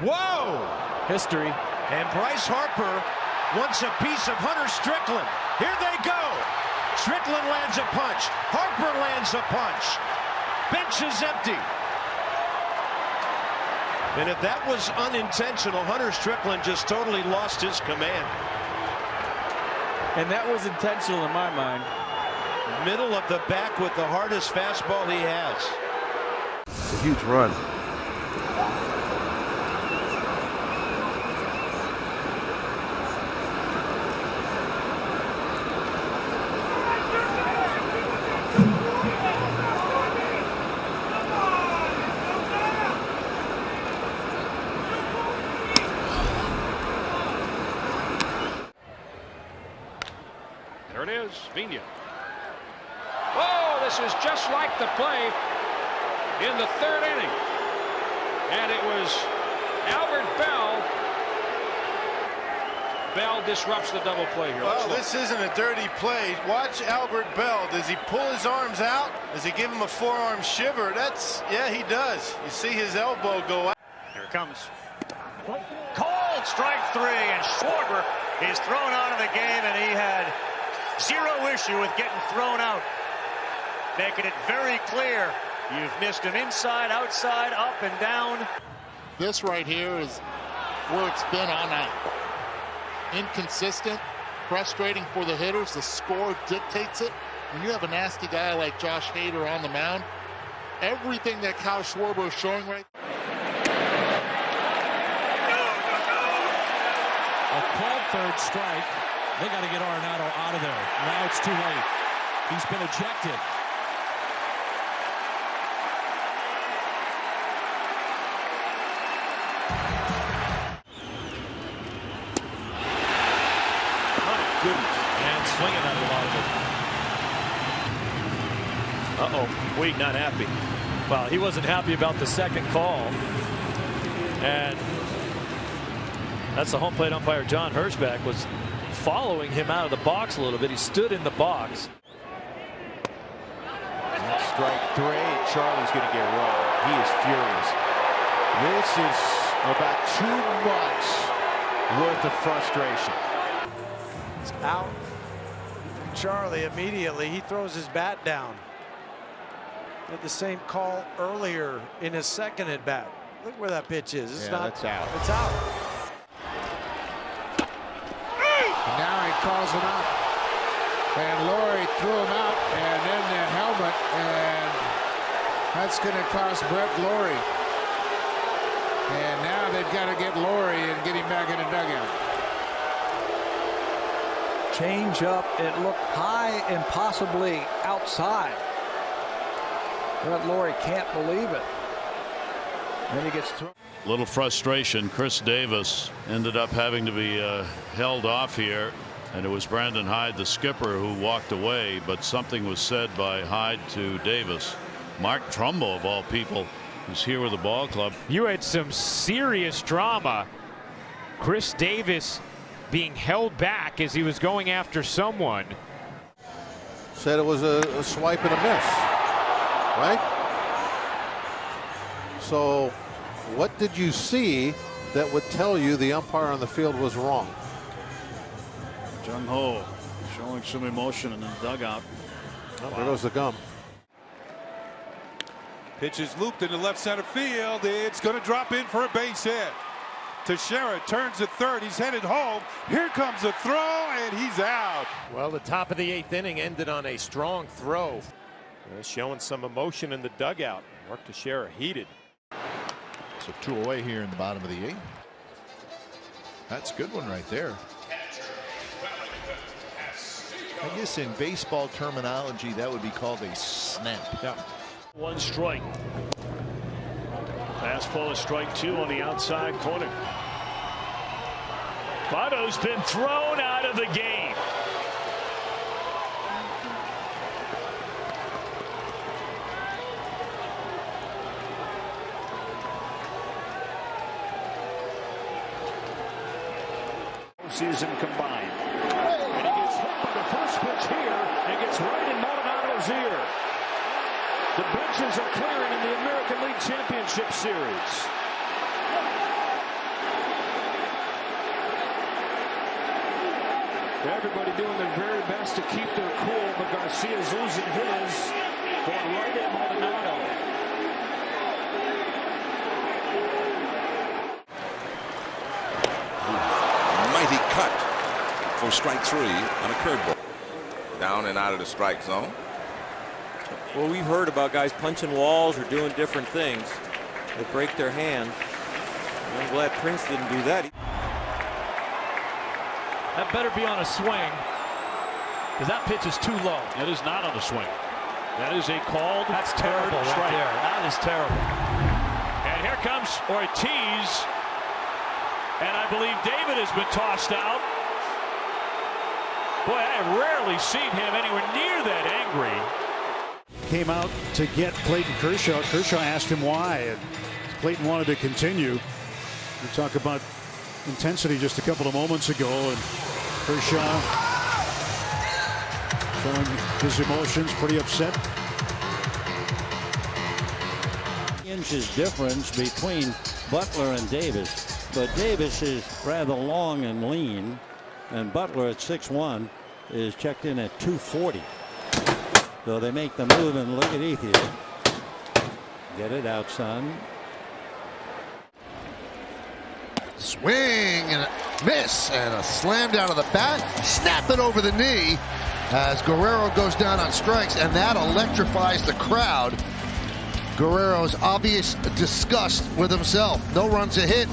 Whoa! History. And Bryce Harper wants a piece of Hunter Strickland. Here they go. Strickland lands a punch. Harper lands a punch. Bench is empty. And if that was unintentional, Hunter Strickland just totally lost his command. And that was intentional in my mind. Middle of the back with the hardest fastball he has. It's a huge run. There it is, Vina. Oh, this is just like the play in the third inning. And it was Albert Bell. Bell disrupts the double play here. Well, this isn't a dirty play. Watch Albert Bell. Does he pull his arms out? Does he give him a forearm shiver? Yeah, he does. You see his elbow go out. Here it comes. Called strike three, and Schwarber is thrown out of the game, and he had zero issue with getting thrown out. Making it very clear you've missed him inside, outside, up, and down. This right here is where it's been all night. Inconsistent, frustrating for the hitters. The score dictates it. When you have a nasty guy like Josh Hader on the mound, everything that Kyle Schwarber is showing right. A called third strike. They got to get Arenado out of there. Now it's too late. He's been ejected. And swinging at a lot of it. Uh-oh. Puig not happy. Well, he wasn't happy about the second call. And that's the home plate umpire, John Hirschback, was following him out of the box a little bit. He stood in the box. Strike three. Charlie's going to get rolled. He is furious. This is about too much worth of frustration. It's out. Charlie immediately, he throws his bat down. Did the same call earlier in his second at bat. Look where that pitch is. It's that's out. It's out. And now he calls him out. And Laurie threw him out, and then the helmet, and that's going to cost Brett Laurie. And now they've got to get Laurie and get him back in the dugout. Change up. It looked high and possibly outside. Brett Laurie can't believe it. Then he gets thrown. Little frustration. Chris Davis ended up having to be held off here, and it was Brandon Hyde, the skipper, who walked away, but something was said by Hyde to Davis. Mark Trumbo, of all people, is here with the ball club. You had some serious drama. Chris Davis being held back as he was going after someone. Said it was a swipe and a miss, right? So what did you see that would tell you the umpire on the field was wrong? Jung Ho showing some emotion in the dugout. There goes the gum. Pitch is looped into left center field. It's going to drop in for a base hit. Teixeira turns at third. He's headed home. Here comes a throw, and he's out. Well, the top of the eighth inning ended on a strong throw. Showing some emotion in the dugout. Mark Teixeira heated. So 2 away here in the bottom of the eighth. That's a good one right there. I guess in baseball terminology that would be called a snap. Yeah. One strike. Fastball is strike two on the outside corner. Votto's been thrown out of the game. Season combined. And he gets hit by the first pitch here and gets right in Maldonado's ear. The benches are clearing in the American League Championship Series. Everybody doing their very best to keep their cool, but Garcia's losing his, going right at Maldonado. Mighty cut for strike 3 on a curveball. Down and out of the strike zone. Well, we've heard about guys punching walls or doing different things that break their hand. I'm glad Prince didn't do that. That better be on a swing, because that pitch is too low. That is not on a swing. That is a called. That's terrible right there. That is terrible. And here comes Ortiz. And I believe David has been tossed out. Boy, I have rarely seen him anywhere near that angry. Came out to get Clayton Kershaw. Kershaw asked him why, and Clayton wanted to continue. We talked about intensity just a couple of moments ago, and Kershaw showing his emotions, pretty upset. Inches difference between Butler and Davis, but Davis is rather long and lean, and Butler at 6'1" is checked in at 240. So they make the move, and look at Ethier. Get it out, son. Swing and a miss, and a slam down to the bat. Snap it over the knee as Guerrero goes down on strikes, and that electrifies the crowd. Guerrero's obvious disgust with himself. No runs a hit.